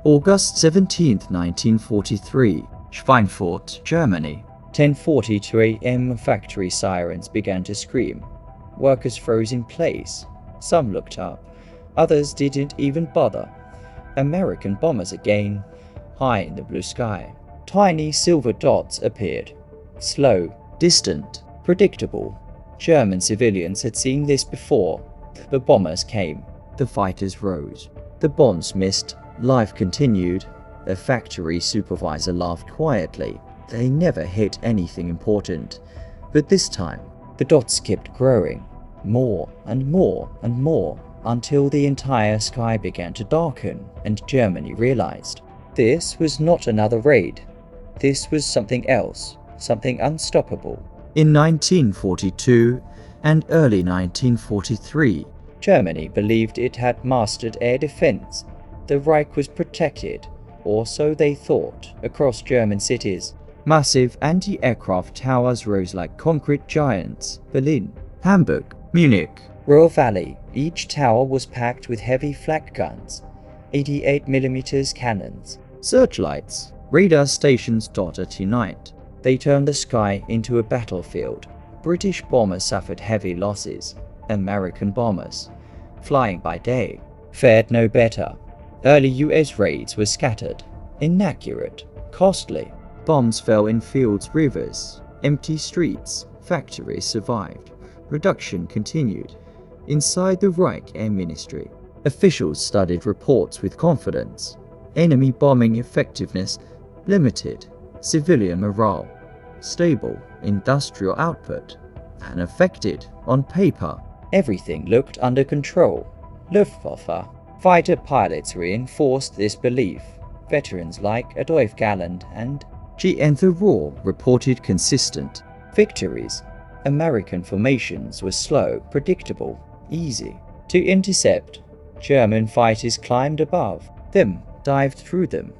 August 17, 1943, Schweinfurt, Germany. 10:42 a.m. Factory sirens began to scream. Workers froze in place. Some looked up. Others didn't even bother. American bombers again, high in the blue sky. Tiny silver dots appeared. Slow, distant, predictable. German civilians had seen this before. The bombers came. The fighters rose. The bombs missed. Life continued. The factory supervisor laughed quietly. They never hit anything important. But this time, the dots kept growing. More and more and more, until the entire sky began to darken and Germany realized this was not another raid. This was something else, something unstoppable. In 1942 and early 1943, Germany believed it had mastered air defense. The Reich was protected, or so they thought, across German cities. Massive anti-aircraft towers rose like concrete giants. Berlin, Hamburg, Munich, Ruhr Valley. Each tower was packed with heavy flak guns, 88mm cannons, searchlights, radar stations dotted in night. They turned the sky into a battlefield. British bombers suffered heavy losses. American bombers, flying by day, fared no better. Early US raids were scattered, inaccurate, costly. Bombs fell in fields, rivers, empty streets. Factories survived. Production continued. Inside the Reich Air Ministry, officials studied reports with confidence. Enemy bombing effectiveness limited. Civilian morale stable. Industrial output unaffected. On paper, everything looked under control. Luftwaffe fighter pilots reinforced this belief. Veterans like Adolf Galland and G.N. the Ruhr reported consistent victories. American formations were slow, predictable, easy to intercept. German fighters climbed above them, dived through them,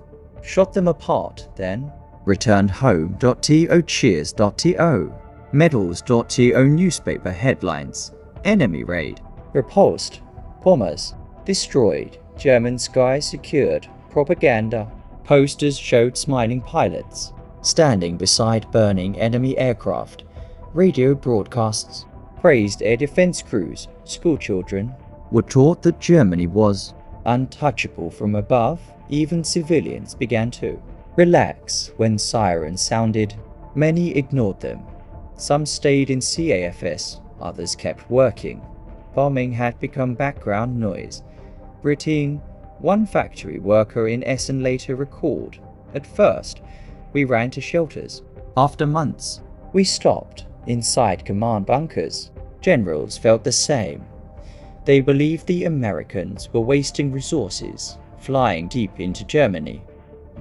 shot them apart, then returned home. To cheers.to, medals.to newspaper headlines. Enemy raid repulsed, bombers destroyed, German skies secured. Propaganda posters showed smiling pilots standing beside burning enemy aircraft. Radio broadcasts praised air defense crews. Schoolchildren were taught that Germany was untouchable from above. Even civilians began to relax when sirens sounded. Many ignored them. Some stayed in CAFS, others kept working. Bombing had become background noise. Britain, one factory worker in Essen later recalled, "At first, we ran to shelters. After months, we stopped inside command bunkers." Generals felt the same. They believed the Americans were wasting resources, flying deep into Germany,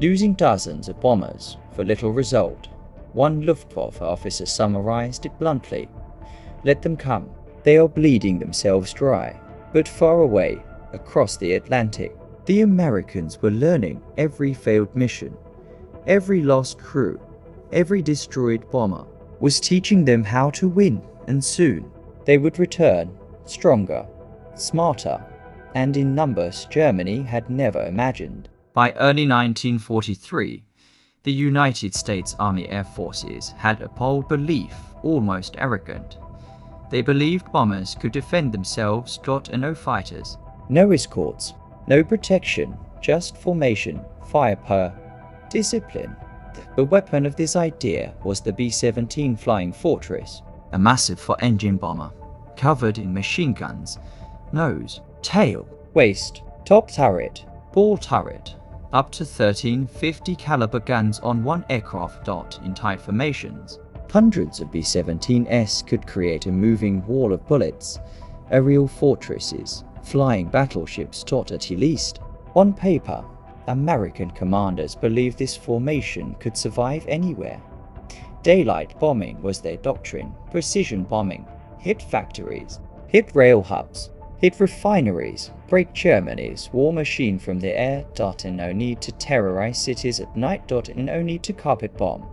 losing dozens of bombers for little result. One Luftwaffe officer summarized it bluntly: "Let them come. They are bleeding themselves dry." But far away, across the Atlantic, the Americans were learning. Every failed mission, every lost crew, every destroyed bomber was teaching them how to win, and soon they would return, stronger, smarter, and in numbers Germany had never imagined. By early 1943, the United States Army Air Forces had a bold belief, almost arrogant. They believed bombers could defend themselves. No fighters, no escorts, no protection, just formation, firepower, discipline. The weapon of this idea was the B-17 Flying Fortress, a massive four-engine bomber, covered in machine guns, nose, tail, waist, top turret, ball turret, up to 13 50 caliber guns on one aircraft. In tight formations, hundreds of B-17s could create a moving wall of bullets, aerial fortresses, flying battleships. At least on paper, American commanders believed this formation could survive anywhere. Daylight bombing was their doctrine. Precision bombing, hit factories, hit rail hubs, hit refineries, break Germany's war machine from the air. And no need to terrorize cities at night. And no need to carpet bomb.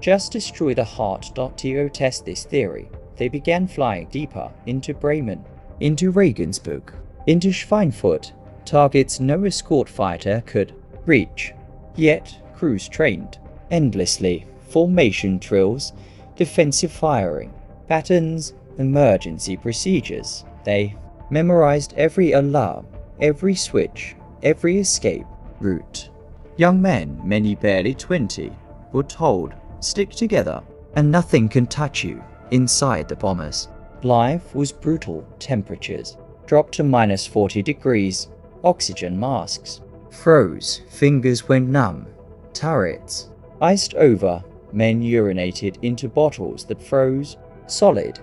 Just destroy the heart. To test this theory, they began flying deeper into Bremen, into Regensburg, into Schweinfurt, targets no escort fighter could reach. Yet crews trained endlessly, formation drills, defensive firing, patterns, emergency procedures. They memorized every alarm, every switch, every escape route. Young men, many barely 20, were told, stick together and nothing can touch you inside the bombers. Life was brutal. Temperatures dropped to -40 degrees. Oxygen masks froze. Fingers went numb. Turrets iced over. Men urinated into bottles that froze solid.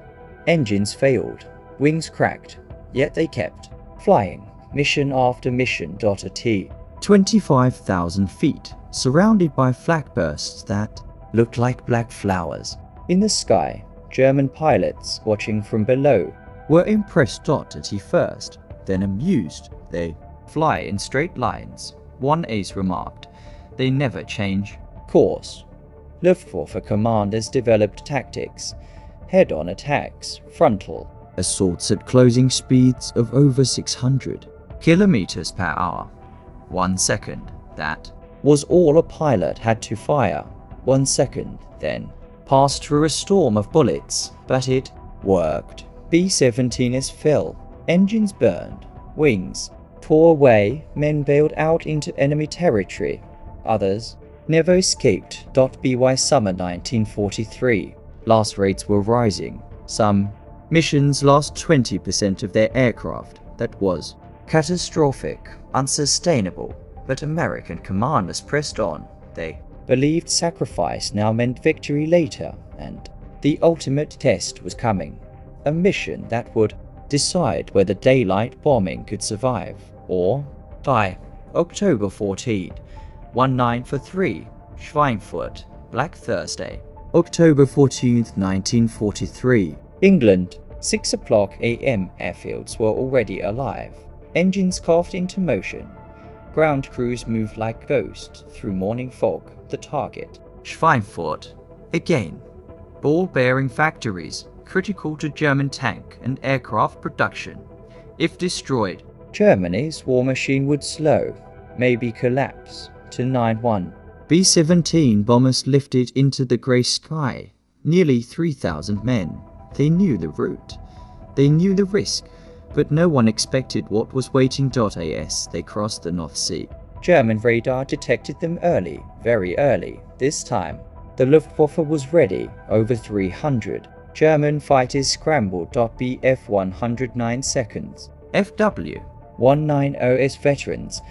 Engines failed. Wings cracked. Yet they kept flying. Mission after mission. At 25,000 feet, surrounded by flak bursts that looked like black flowers. In the sky, German pilots watching from below were impressed at first, then amused. They fly in straight lines. One ace remarked, they never change course. Luftwaffe commanders developed tactics, head-on attacks, frontal assaults at closing speeds of over 600 kilometers per hour. 1 second, that was all a pilot had to fire. 1 second, then passed through a storm of bullets, but it worked. B-17s fell, engines burned, wings tore away, men bailed out into enemy territory. Others never escaped. By summer 1943, loss rates were rising. Some missions lost 20% of their aircraft. That was catastrophic, unsustainable, but American commanders pressed on. They believed sacrifice now meant victory later, and the ultimate test was coming. A mission that would decide whether daylight bombing could survive or die. October 14, 1943, Schweinfurt, Black Thursday. October 14, 1943, England. 6 o'clock a.m. Airfields were already alive. Engines coughed into motion. Ground crews moved like ghosts through morning fog. The target, Schweinfurt. Again, ball-bearing factories, critical to German tank and aircraft production. If destroyed, Germany's war machine would slow, maybe collapse, to 9-1. B-17 bombers lifted into the grey sky. Nearly 3,000 men. They knew the route. They knew the risk. But no one expected what was waiting. As they crossed the North Sea, German radar detected them early, very early. This time, the Luftwaffe was ready. Over 300 German fighters scrambled. Bf 109 seconds. FW 190s veterans,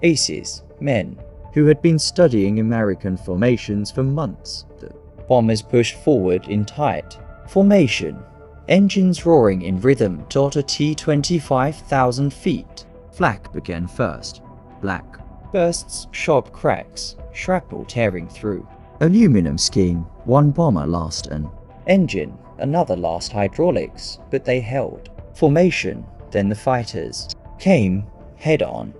aces, men who had been studying American formations for months. The bombers pushed forward in tight formation, engines roaring in rhythm. At 25,000 feet, flak began first. Black bursts, sharp cracks, shrapnel tearing through aluminum skin. One bomber lost an engine, another lost hydraulics, but they held formation. Then the fighters came head-on,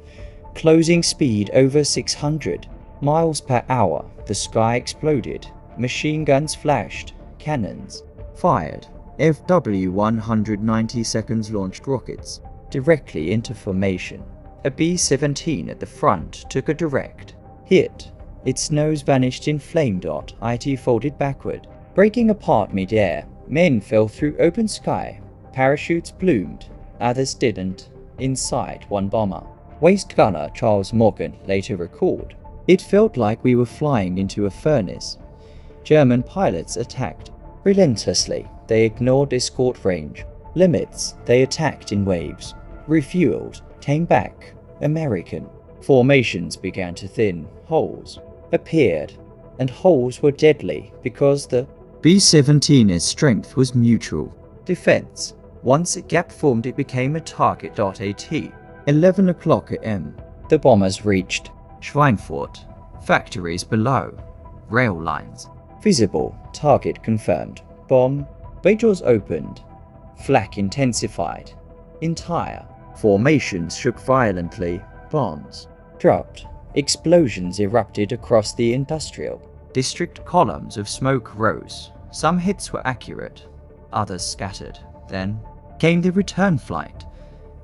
closing speed over 600 miles per hour. The sky exploded. Machine guns flashed. Cannons fired. FW 190 seconds launched rockets directly into formation. A B-17 at the front took a direct hit. Its nose vanished in flame. It folded backward, breaking apart mid-air. Men fell through open sky. Parachutes bloomed. Others didn't. Inside, one bomber, waist gunner Charles Morgan, later recalled, "It felt like we were flying into a furnace." German pilots attacked relentlessly. They ignored escort range limits. They attacked in waves, refueled, came back. American formations began to thin. Holes appeared, and holes were deadly because the B-17's strength was mutual defense. Once a gap formed, it became a target. At 11 o'clock a.m., the bombers reached Schweinfurt. Factories below, rail lines visible, target confirmed. Bomb bay doors opened. Flak intensified. Entire formations shook violently. Bombs dropped. Explosions erupted across the industrial district. Columns of smoke rose. Some hits were accurate, others scattered. Then came the return flight,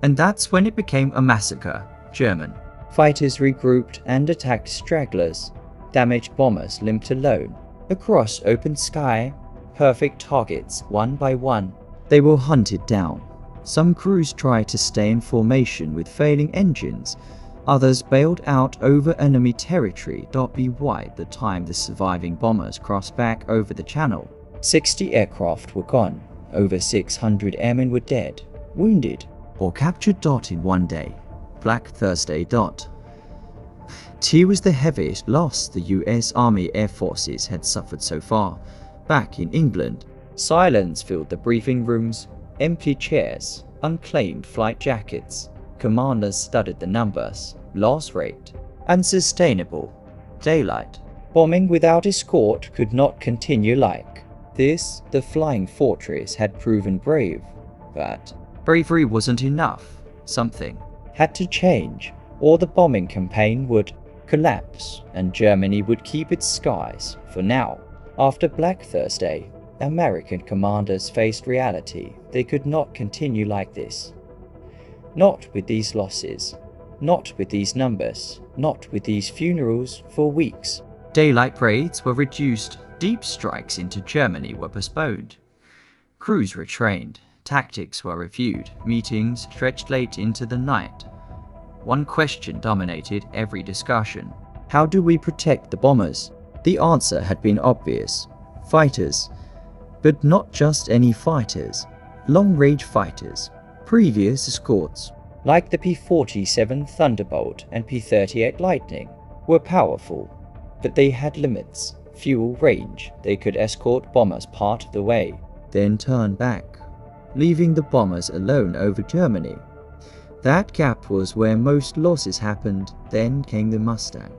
and that's when it became a massacre. German Fighters regrouped and attacked stragglers. Damaged bombers limped alone across open sky, perfect targets one by one. They were hunted down. Some crews tried to stay in formation with failing engines. Others bailed out over enemy territory. By the time the surviving bombers crossed back over the channel, 60 aircraft were gone. Over 600 airmen were dead, wounded, or captured. In one day, Black Thursday. T was the heaviest loss the US Army Air Forces had suffered so far. Back in England, silence filled the briefing rooms. Empty chairs, unclaimed flight jackets. Commanders studied the numbers. Loss rate unsustainable. Daylight. Bombing without escort could not continue like this. The Flying Fortress had proven brave, but bravery wasn't enough. Something had to change, or the bombing campaign would collapse and Germany would keep its skies for now. After Black Thursday, American commanders faced reality. They could not continue like this. Not with these losses, not with these numbers, not with these funerals for weeks. Daylight raids were reduced. Deep strikes into Germany were postponed. Crews retrained. Tactics were reviewed. Meetings stretched late into the night. One question dominated every discussion. How do we protect the bombers? The answer had been obvious. Fighters. But not just any fighters. Long-range fighters. Previous escorts, like the P-47 Thunderbolt and P-38 Lightning, were powerful, but they had limits. Fuel range. They could escort bombers part of the way, then turn back, leaving the bombers alone over Germany. That gap was where most losses happened. Then came the Mustang.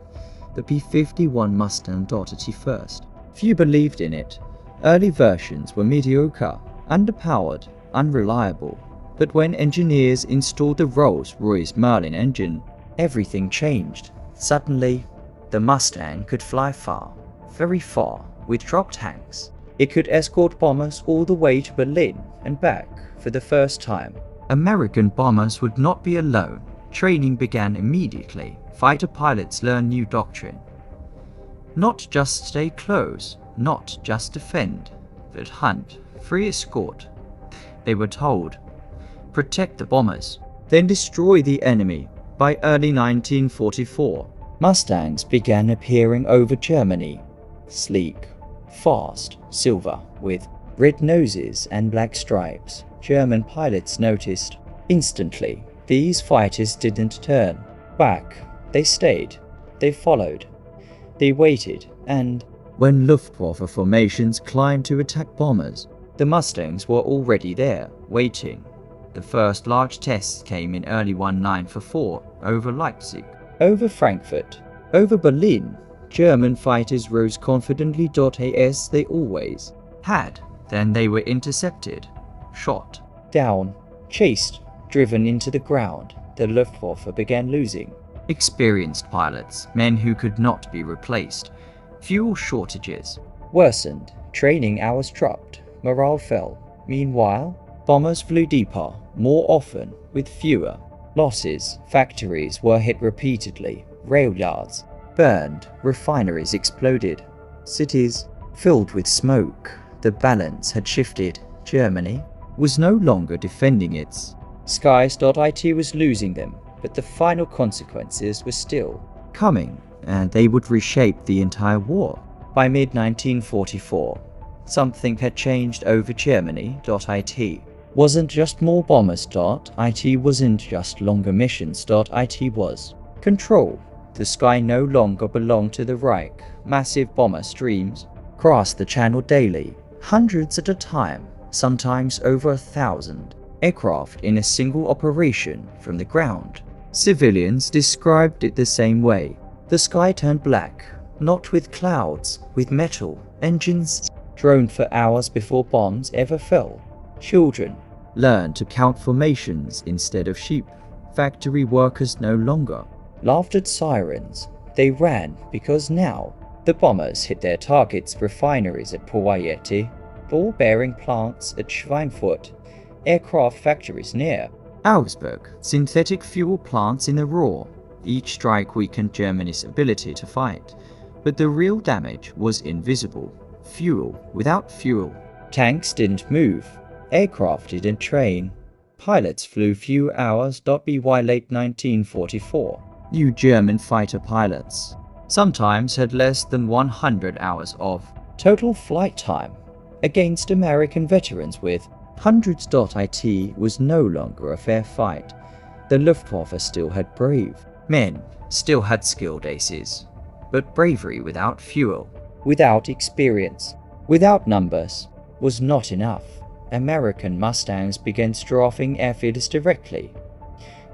The P-51 Mustang. At first, few believed in it. Early versions were mediocre, underpowered, unreliable. But when engineers installed the Rolls-Royce Merlin engine, everything changed. Suddenly, the Mustang could fly far, very far, with drop tanks. It could escort bombers all the way to Berlin and back for the first time. American bombers would not be alone. Training began immediately. Fighter pilots learned new doctrine. Not just stay close, not just defend, but hunt, free escort. They were told, protect the bombers, then destroy the enemy. By early 1944, Mustangs began appearing over Germany. Sleek, fast, silver, with red noses and black stripes. German pilots noticed. Instantly, these fighters didn't turn back. They stayed. They followed. They waited, and when Luftwaffe formations climbed to attack bombers, the Mustangs were already there, waiting. The first large tests came in early 1944, over Leipzig, over Frankfurt, over Berlin. German fighters rose confidently. As they always had. Then they were intercepted, shot down, chased, driven into the ground. The Luftwaffe began losing experienced pilots, men who could not be replaced. Fuel shortages worsened. Training hours dropped. Morale fell. Meanwhile, bombers flew deeper, more often, with fewer losses. Factories were hit repeatedly. Rail yards burned. Refineries exploded. Cities filled with smoke. The balance had shifted. Germany was no longer defending its skies. It was losing them, but the final consequences were still coming, and they would reshape the entire war. By mid-1944, something had changed over Germany. It wasn't just more bombers. It wasn't just longer missions. It was control. The sky no longer belonged to the Reich. Massive bomber streams crossed the channel daily, hundreds at a time, sometimes over 1,000 aircraft in a single operation from the ground. Civilians described it the same way. The sky turned black, not with clouds, with metal. Engines droned for hours before bombs ever fell. Children learned to count formations instead of sheep. Factory workers no longer laughed at sirens. They ran because now the bombers hit their targets: refineries at WWII, ball-bearing plants at Schweinfurt, aircraft factories near Augsburg, synthetic fuel plants in the Ruhr, Each strike weakened Germany's ability to fight, but the real damage was invisible. Fuel without fuel. Tanks didn't move. Aircraft didn't train. Pilots flew few hours. WWII late 1944. New German fighter pilots sometimes had less than 100 hours of total flight time. Against American veterans with hundreds. It was no longer a fair fight. The Luftwaffe still had brave men, still had skilled aces. But bravery without fuel, without experience, without numbers, was not enough. American Mustangs began strafing airfields directly,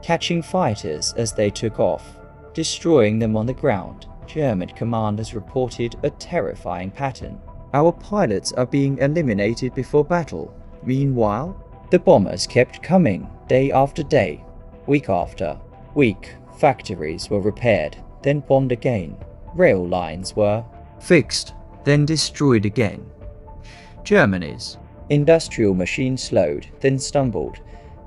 catching fighters as they took off, destroying them on the ground. German commanders reported a terrifying pattern. Our pilots are being eliminated before battle. Meanwhile, the bombers kept coming day after day, week after week. Factories were repaired, then bombed again. Rail lines were fixed, then destroyed again. Germany's industrial machine slowed, then stumbled,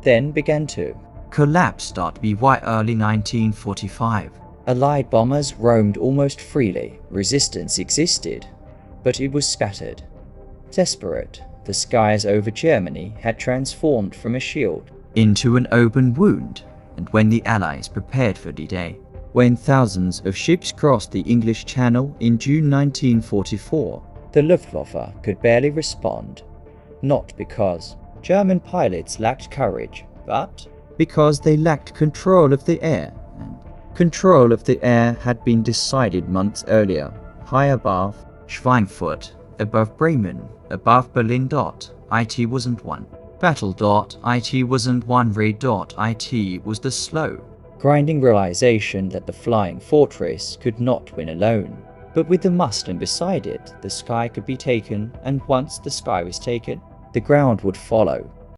then began to collapse. By early 1945. Allied bombers roamed almost freely. Resistance existed, but it was scattered. Desperate, the skies over Germany had transformed from a shield into an open wound. And when the Allies prepared for D-Day, when thousands of ships crossed the English Channel in June 1944, the Luftwaffe could barely respond. Not because German pilots lacked courage, but because they lacked control of the air, and control of the air had been decided months earlier, high above Schweinfurt, above Bremen, above Berlin. It wasn't one battle. It wasn't one raid. It was the slow, grinding realization that the flying fortress could not win alone. But with the Mustang beside it, the sky could be taken, and once the sky was taken, the ground would follow.